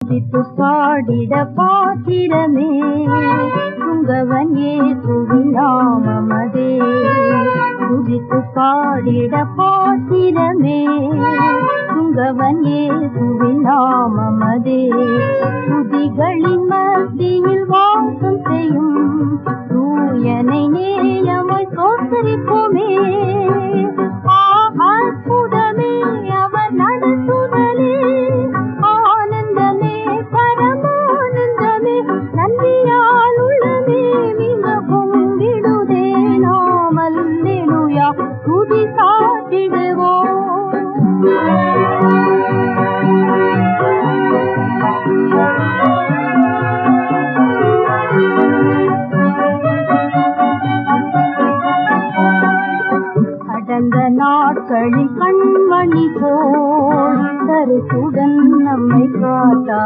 துதித்து பாடிட பாத்திரமே துங்கவன் இயேசுவின் நாமமதே. துதித்து பாடிட பாத்திரமே துங்கவன் இயேசுவின் நாமமதே. துதிகளின் மத்தியில் வாசம் செய்யும் தூயனை நேயமாய் தோத்தரிப்போமே. அற்புதமே அவர் நடத்துதலே, ஆனந்தமே பரமானந்தமே, நன்றியால் உள்ளமே மிக பொங்கிடுதே. நாம் அல்லேலூயா துதி சாற்றிடுவோம். கடந்த நாட்களில் கண்மணி போல் கருத்துடன் நம்மை காத்தார்.